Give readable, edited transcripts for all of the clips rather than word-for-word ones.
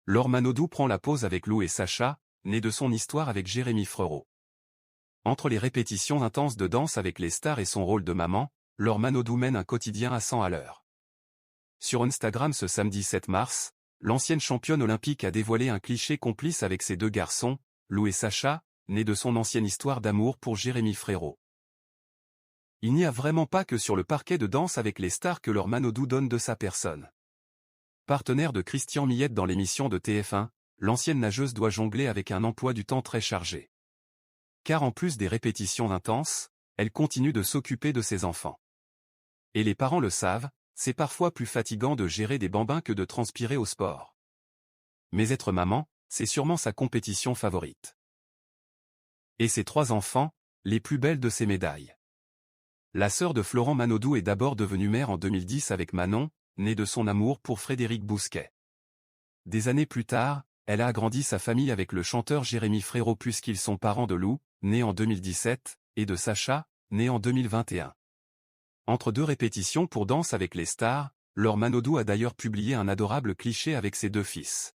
Laure Manodou prend la pause avec Lou et Sacha, née de son histoire avec Jérémy Frérot. Entre les répétitions intenses de Danse avec les stars et son rôle de maman, Laure Manodou mène un quotidien à 100 à l'heure. Sur Instagram ce samedi 7 mars, l'ancienne championne olympique a dévoilé un cliché complice avec ses deux garçons, Lou et Sacha, nés de son ancienne histoire d'amour pour Jérémy Frérot. Il n'y a vraiment pas que sur le parquet de Danse avec les stars que Laure Manodou donne de sa personne. Partenaire de Christian Millette dans l'émission de TF1, l'ancienne nageuse doit jongler avec un emploi du temps très chargé. Car en plus des répétitions intenses, elle continue de s'occuper de ses enfants. Et les parents le savent, c'est parfois plus fatigant de gérer des bambins que de transpirer au sport. Mais être maman, c'est sûrement sa compétition favorite. Et ses 3 enfants, les plus belles de ses médailles. La sœur de Florent Manodou est d'abord devenue mère en 2010 avec Manon, née de son amour pour Frédéric Bousquet. Des années plus tard, elle a agrandi sa famille avec le chanteur Jérémy Frérot puisqu'ils sont parents de Lou, né en 2017, et de Sacha, né en 2021. Entre 2 répétitions pour Danse avec les stars, Laure Manodou a d'ailleurs publié un adorable cliché avec ses 2 fils.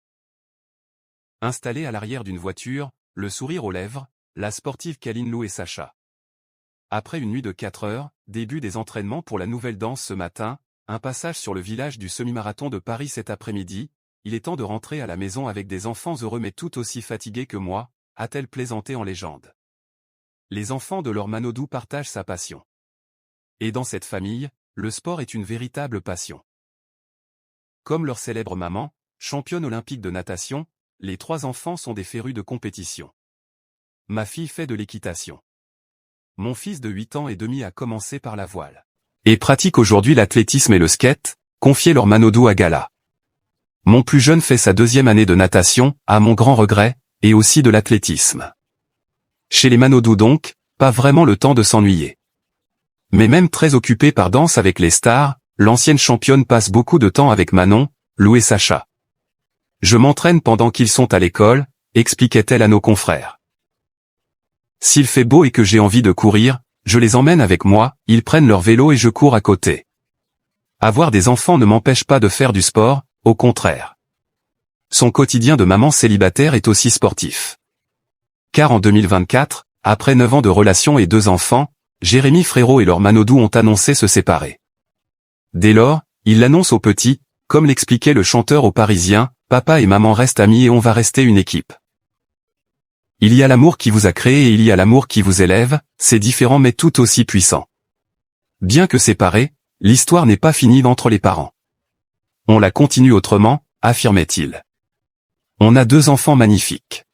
Installée à l'arrière d'une voiture, le sourire aux lèvres, la sportive câline Lou et Sacha. Après une nuit de 4 heures, début des entraînements pour la nouvelle danse ce matin, un passage sur le village du semi-marathon de Paris cet après-midi, il est temps de rentrer à la maison avec des enfants heureux mais tout aussi fatigués que moi, a-t-elle plaisanté en légende. Les enfants de Laure Manodou partagent sa passion. Et dans cette famille, le sport est une véritable passion. Comme leur célèbre maman, championne olympique de natation, les 3 enfants sont des férus de compétition. Ma fille fait de l'équitation. Mon fils de 8 ans et demi a commencé par la voile. Et pratique aujourd'hui l'athlétisme et le skate, confiait Laure Manodou à Gala. Mon plus jeune fait sa 2e année de natation, à mon grand regret, et aussi de l'athlétisme. Chez les Manodou donc, pas vraiment le temps de s'ennuyer. Mais même très occupée par Danse avec les stars, l'ancienne championne passe beaucoup de temps avec Manon, Lou et Sacha. Je m'entraîne pendant qu'ils sont à l'école, expliquait-elle à nos confrères. S'il fait beau et que j'ai envie de courir, je les emmène avec moi, ils prennent leur vélo et je cours à côté. Avoir des enfants ne m'empêche pas de faire du sport, au contraire. Son quotidien de maman célibataire est aussi sportif. Car en 2024, après 9 ans de relation et 2 enfants, Jérémy Frérot et Laure Manodou ont annoncé se séparer. Dès lors, ils l'annoncent aux petits, comme l'expliquait le chanteur aux Parisiens, papa et maman restent amis et on va rester une équipe. Il y a l'amour qui vous a créé et il y a l'amour qui vous élève, c'est différent mais tout aussi puissant. Bien que séparés, l'histoire n'est pas finie entre les parents. On la continue autrement, affirmait-il. On a 2 enfants magnifiques.